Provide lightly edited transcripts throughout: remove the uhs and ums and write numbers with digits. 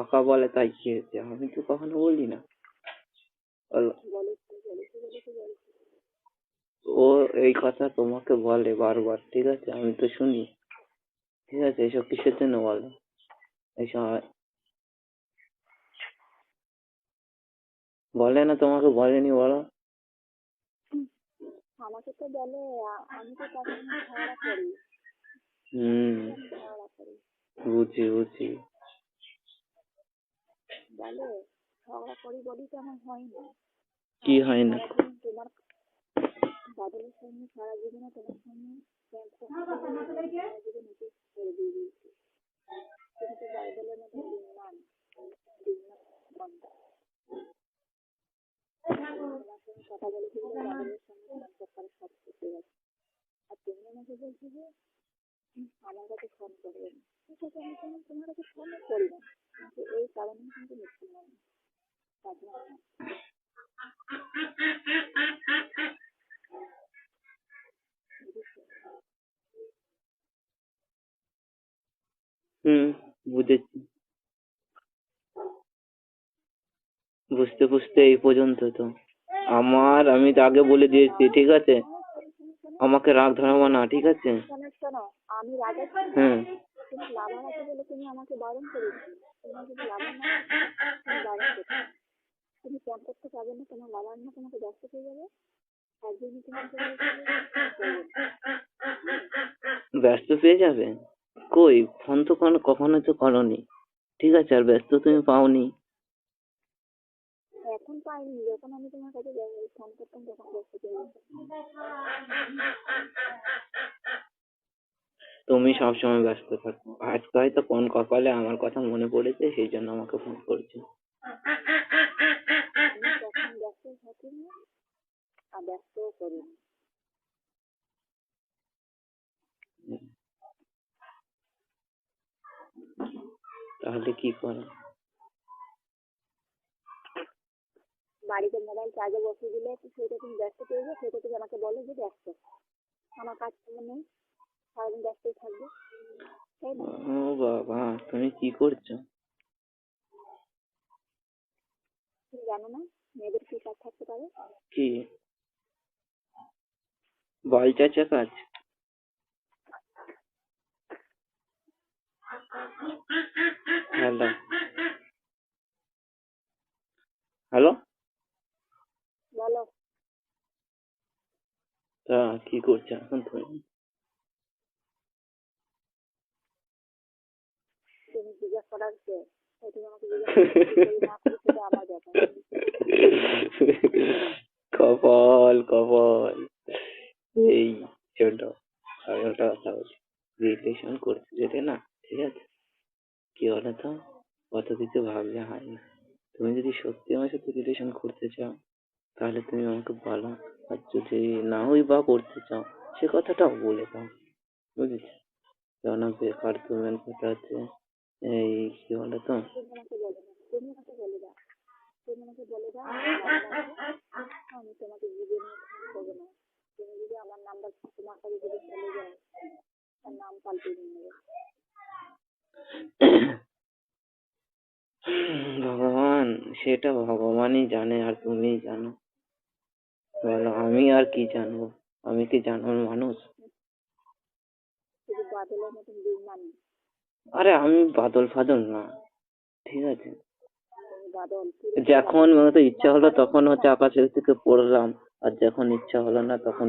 কাকা বলে তাই কি হয়েছে? আমি তো কখনো বলি না। ও এই কথা তোমাকে বলে বারবার, ঠিক আছে? আমি তো শুনি। ঠিক আছে, এসব কিসের জন্য বলো? এইসব বলে না, তোমাকে বলেনি? বলো। আমাকে তো বলে, আমি তো তার সঙ্গে ঝগড়া করি। বুঝি বুঝি। বলে ঝগড়া করি বলি তো আমার হয় না। কি হয় না? তোমার বাদলের সঙ্গে সারা জীবনে তোমার সঙ্গে ছেড়ে দিয়ে দিয়েছি। তুমি তো বাদলের মতো দিনমান তোমার সঙ্গে কথা বলেছি বলে বাদলের সঙ্গে সম্পর্ক সব কেটে গেছে। আর তুমি আমাকে বলছো যে আমার কাছে ফোন করবে না। ঠিক আছে, আমি তোমার কাছে ফোন করি না, কিন্তু এই কারণে কিন্তু মিথ্যে নয়। বুঝেছি। বুঝতে বুঝতে এই পর্যন্ত তো আমি তো আগে বলে দিয়েছি, ঠিক আছে? আমাকে রাগ ধরাবো না, ঠিক আছে? শোনো, আমি রাগে তুমি লাভার আছে বলে তুমি আমাকে বারণ করেছি। তোমার যদি লাভার না তুমি বারণ করছো, তুমি ফোন করতে পারবে না, তোমার লাভার না তোমাকে ব্যস্ত হয়ে যাবে। একদিনই তোমাকে ব্যস্ত পেয়ে যাবে? কই, ফোন তো কখনো তো করনি, ঠিক আছে? আর ব্যস্ত তুমি পাওনি। এখন পাইনি, যখন আমি তোমার কাছে ফোন করতাম তখন ব্যস্ত পেয়ে যেতাম। তুমি সবসময় ব্যস্ত থাকো, আজকে হয়তো কোন কপালে আমার কথা মনে পড়েছে, সেই জন্য আমাকে ফোন করেছো। আমি তখন ব্যস্ত থাকি না, আর ব্যস্তও করি না। তাহলে কি করো? বাড়িতে মোবাইল চার্জে বসিয়ে দিলে সেটা তুমি ব্যস্ত পেয়ে যাও, সেটা তুমি আমাকে বলো যে ব্যস্ত। আমার কাজ নেই, সারাদিন ব্যস্তই থাকবে, তাই না? ও বাবা, তুমি কি করছো? তুমি জানো না মেয়েদের কি কাজ থাকতে পারে? কি বল চাচা কাজ? হ্যালো হ্যালো, বলো। তা কি করছো এখন তুমি? তুমি জিজ্ঞাসা করার কে? তুমি আমাকে জিজ্ঞাসা আমার ব্যাপার। কপাল কপাল। এই ছোট, আমি একটা কথা বলছি, রিলেশন করতে যেতে না, ঠিক আছে? কি বলতো, কত কিছু ভাবলে হয় না। তুমি যদি সত্যি আমার সাথে রিলেশন করতে চাও তাহলে তুমি আমাকে বলো, আর যদি না হই বা করতে চাও সে কথাটাও বলে দাও, বুঝেছ? কেননা বেকার তুমি কথা আছে। এই কি বলতো, তুমি আমাকে বলে দাও, তুমি আমাকে বলে দাও, আমি তোমাকে জীবনে ফোন করবো না। তুমি যদি আমার নাম্বার তোমার কাছে যদি চলে যায়, তার নাম পাল্টে নিয়ে নেবে। ভগবান, সেটা ভগবানই জানে আর তুমি জানো। বলো, আমি আর কি জানবো? আমি কি জানার মানুষ? শুধু বাদলের মতন দুর্মান। আরে আমি বাদল ফাদল না, ঠিক আছে? বাদল যখন তো ইচ্ছা হলো তখন হচ্ছে আকাশের থেকে পড়লাম, আর যখন ইচ্ছা হলো না তখন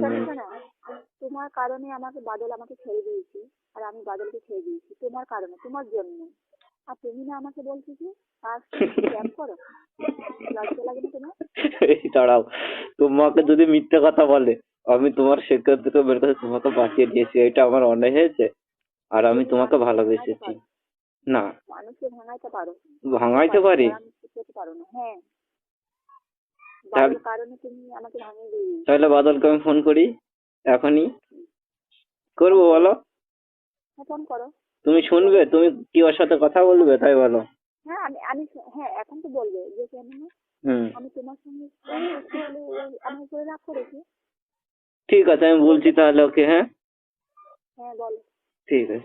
তোমার কারণে আমাকে বাদল আমাকে ছেড়ে দিয়েছি, আর আমি বাদলকে ছেড়ে দিয়েছি তোমার কারণে, তোমার জন্য। আর তুমি না আমাকে বলছো কি আর ক্যাম্প করো? লজ্জা লাগে না তোমার? দাঁড়াও, তোমাকে যদি মিথ্যে কথা বলে আমি তোমার সেখান থেকে বের করে তোমাকে বাঁচিয়ে দিয়েছি, এটা আমার অন্যায় হয়েছে? আর আমি তোমাকে ভালোবেসেছি না? মানুষকে ভাঙাইতে পারো, ভাঙাইতে পারি? পারো না। হ্যাঁ, বাদল কারণে তুমি আমাকে ভাঙিয়ে দিয়ে। তাহলে বাদলকে আমি ফোন করি এখনই? করবো বলো? ফোন করো। তুমি শুনবে? তুমি কি ওর সাথে কথা বলবে তাই বলো? হ্যাঁ আমি হ্যাঁ এখন তো বলবে যে কেন না আমি তোমার সঙ্গে আমার উপরে রাগ করেছি। ঠিক আছে, আমি বলছি তাহলে ওকে। হ্যাঁ হ্যাঁ বলো। ঠিক আছে।